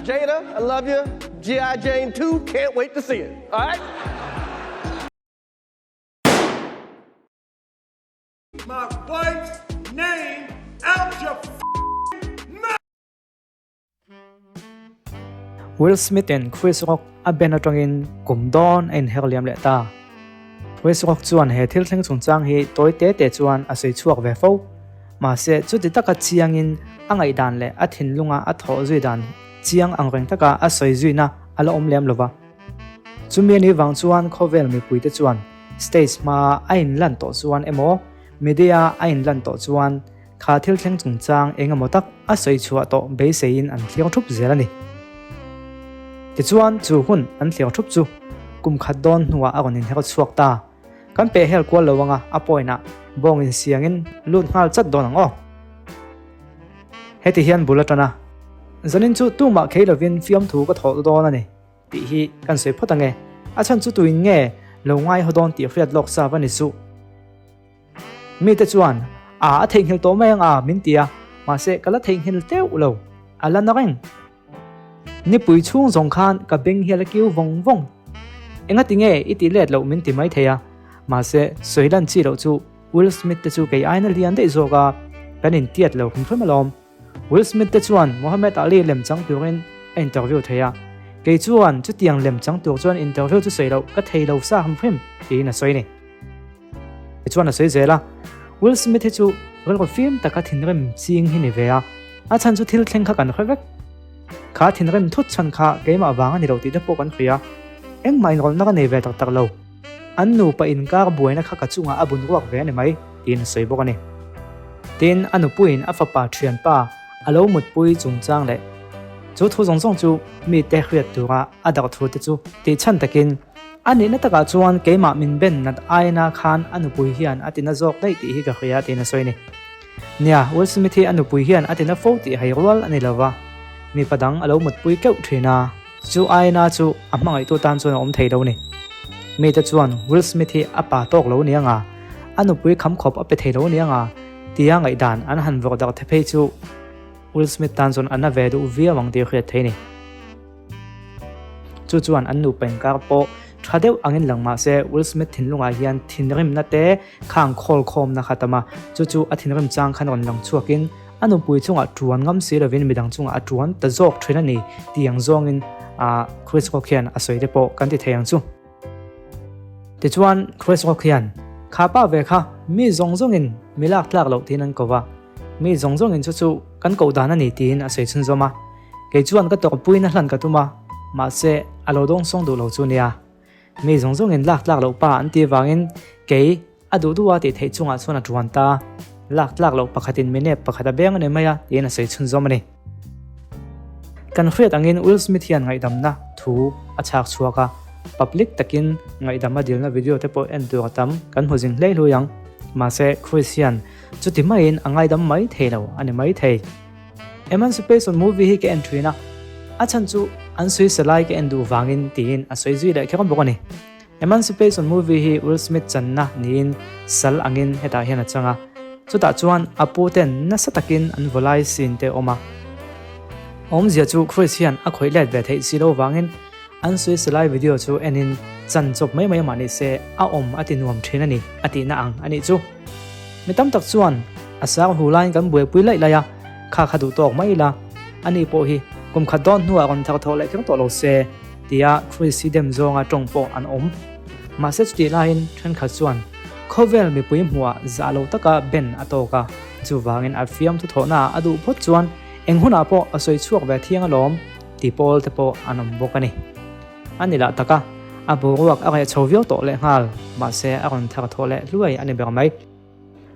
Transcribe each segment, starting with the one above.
Jada, I love you. G.I. Jane 2, can't wait to see it. All right? My wife's name out your mouth. Will Smith and Chris Rock a ben atangin kumdon and herliam leta. Chris Rock chuan he thil thleng chung chang hi toy te chuan a sei chuak ve fo. Ma se chu ti taka chiangin angai dan le a thin lunga a tho zui dan chiang ang reng taka a soi zui na ala om lem lova. Chumi ni wang chuan khovel mi pui te chuan stage ma ain lan to chuan emo media ain lan to chuan kha thil thleng chung chang engemaw tak a soi chua to be sein an thliang thup zelani. Ti chuan chu hun an thliang thup chu kum khat don nuwa agonin heka chuak ta kan pe hel kwal lowanga a poina bong in siangin lut ngal chat don ang o heti hian bulatana zanin chu tu ma kheilovin fiam thu ka tho don ani ti hi kan sei photange a chan chu tuin nge lo ngai hodon ti hriat lok sa vani su mi te chuan a theng hil to mai anga min tia ma se kala theng hil teu lo ala na reng ni pui chung zong khan ka beng hiala kiu vong vong enga tinge iti let lo min ti mai theya ma se soilan chi lo chu Will Smith te chu ke aina lian de zoga kanin tiat lo hum phmalom Will Smith te chuan Muhammad Ali lem chang turin interview theya ke chuan chu tiang lem chang tur chuan interview chu sei lo ka thei lo sa hum phim ti na soi ni chuan a soi zela Will Smith te chu rel ko film taka thinrem ching hi ni veya a chan chu thil thleng kha kan khawek kha thinrem thut chan kha ke ma wanga ni ro ti te po kan khria eng mai rol na ka nei ve tak tak lo an nu pa in kar buaina kha ka chunga abun ruak ve ni mai tin sei bok ani tin anu puin a fa pa thian pa alo mut pui chung chang le chu thu zong zong chu mi te khriat tura adar thu te chu ti chan takin ani na taka chuan ke ma min ben nat aina khan anu pui hian atina zok dai ti hi ka khria tin soi ni nia Will Smith hi anu pui hian atina fo ti hai rol ani lawa mi padang alo mut pui keu thina chu aina chu amangai tu tan chuan om thei do ni mi te chuan Will Smith hi apa tok lo ni anga anu pui kham khop ape thei lo ni anga tia ngai dan an han vok dak the phei chu Will Smith tan chuan ana ve du via wang ti khriat thei ni chu chuan an nu pen kar po thadeu angin langma se Will Smith thinlunga hian thinrim na te khang khol khom na khatama chu chu a thinrim chang khan on lang chuakin anu pui chunga tuan ngam se lovin midang chunga tuan ta jok thina ni tiang zongin a Chris Rock hian a soi de po kan ti theyang chu ti chuan Chris Rock hian khapa ve kha mi zong zongin milak tlak lo thinan kowa mi zong zongin chu chu kan ko dana ni tin a sei chun zoma ke chuan ka tok puina hlan ka tuma ma se alo dong song du lo chu nia mi zong zongin lak tlak lo pa an ti wangin ke adu duwa ti thei chunga chuna tuan ta lak tlak lo pakhatin mine pakhata beng ne maya tin a sei chun zoma ni kan khriat angin Will Smith hian ngai damna thu a chak chuaka public takin ngai dama dilna video te po en tu atam kan hojing hlei lu yang ma se Christian chuti mai in angai dam mai thelo ani mai thei Emancipation movie hi ke entry na achan chu an sui salai ke endu wangin tin a soi zui da kham bokani Emancipation movie hi Will Smith channa nin sal angin heta hian changa chuta chuan apoten na satakin an volai sin te oma om zia chu Christian a khoi let ve thei silo wangin an sui salai video chu enin chan chop mai mai mani se a om ati nuam thina ni ati na ang ani chu mitam tak chuan asar hulai kan buai pui lai laya kha khadu tok mai la ani po hi kum khadon nuwa kon thak tho lai khang to lo se tia President zonga tongpo an om ma se sti lain than kha chuan khovel mi pui hmuwa zalo taka ben atoka chu wangin a fiam thu thona adu phot chuan enghuna po asoi chuak ve thiang alom ti pol te po anom bokani anila taka abu ruak a chhovio to le ngal ma se a kon thak tho le luai ani ber mai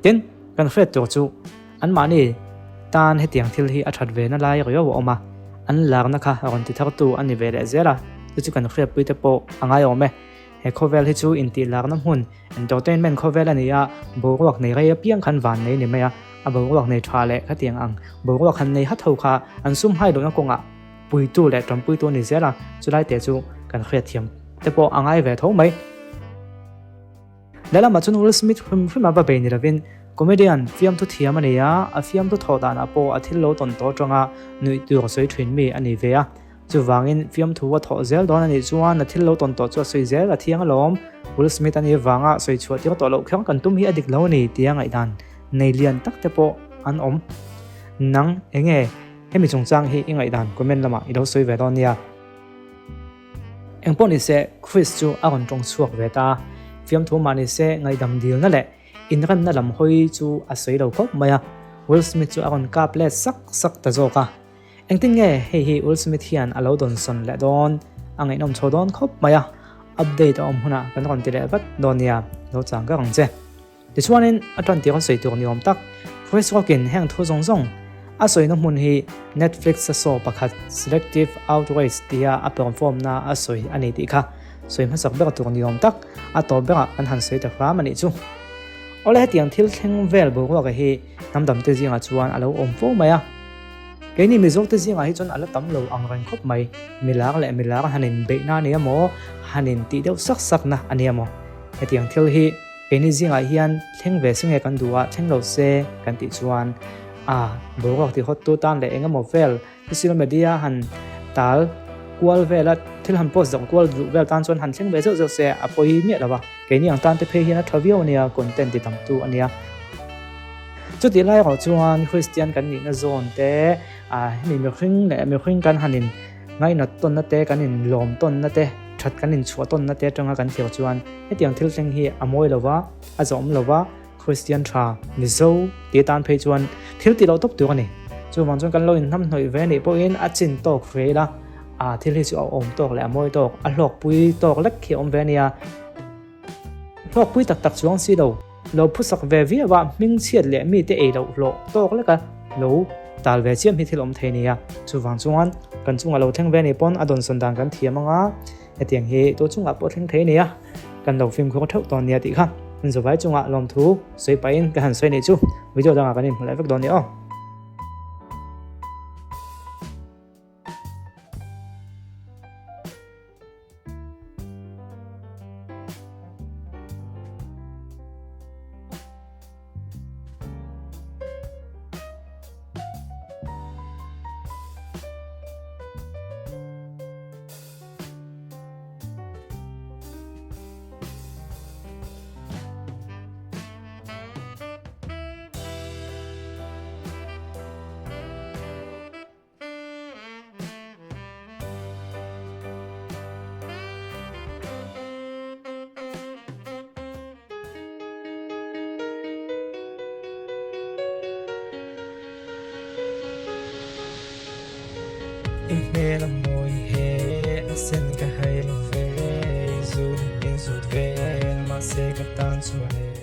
tin kan fret to chu an mani tan he tiang thil hi a that ve na lai ro oma an lar na kha ron ti thak tu ani ve le zela chu kan khre pui te po angai ome he khovel hi chu in ti lar na hun entertainment khovel ania bo ruak nei re piang khan van nei ni maya abo ruak nei tha le kha tiang ang bo ruak khan nei ha tho kha an sum hai do na konga pui tu le tram pui tu ni zela chulai te chu kan khre thiam te po angai ve tho mai dala ma chun Will Smith film ba be ni ravin comedian film tu thiam ania a film tu thoda na po athil lo ton to tanga nui tu soi thwin mi ani ve a chu wangin film thu wa tho zel don ani chuan na thil lo ton to chu soi zel a thiang alom Will Smith ani wanga soi chu ti to lo khang kan tum hi adik lo ni tiang ai dan nei lian tak te po an om nang enge hemi chung chang hi ingai dan comment lama ido soi ve don nia engpon ni se Chris chu agon tong chuak ve ta film thu mani se ngai dam dil na le inram na lam hoi chu a soi lo khop maya Will Smith chu agon ka ple sak ta zo ka engtin nge hi Will Smith hian alo don son le don angai nom chodon khop maya update om huna kan kon tile vat donia lo chang ka rangche ti chuanin atran ti kon sei tur ni om tak Chris Rockin heng thu zong zong a soi no mun hi Netflix sa so pakhat selective outrage tia a perform na a soi ani ti kha soi ma sak ba tur ni om tak a to ba an han sei ta fa mani chu ole hetiang thil thleng vel bo wa ka hi namdam te jinga chuan alo om fo maya keini mizok te jinga hi chon ala tam lo ang ran khop mai milak hanin be na ni amo hanin ti deuh sak na ani amo hetiang thil hi keini jinga hian thleng ve singe kan duwa thleng lo se kan ti chuan bo ka ti hot tu tan le engamo vel social media han tal kwal vela thil han post jong kwal vel tan chuan han thleng ve zo se apoi mi lawa keini ang tan te phe hian a thavio ania content ti tam tu ania chu ti lai ro chuan Christian kan ni na zone te mi khring kan hanin ngai na ton na te kan in lom ton na te that kan in chua ton na te tanga kan thiau chuan hetiang thil thleng hi amoi lova azom lova Christian tha mizo ti tan phei chuan thil ti lo top tu ani chu man chuan kan lo in nam hnoi ve ni po in a chin tok khreila thil hi chu om tok le amoi tok a hlok pui tok lek khi om ve nia hlok pui tak chuang si lo lo phusak ve vi wa ming chiat le mi te e lo tok leka lo tal ve chiam hi thilom theinia chu wang chuan kan chunga lo theng ve ni pon adon sondang kan thiamanga etiang hi to chunga po theng theinia kan lo film kho thau ton nia ti kha zo vai chunga lom thu soi pain ka han soi ni chu video danga kan in live don ni Mê là môi hệ xin cả hai là về dù in dù về mà sẽ cả tan xuôi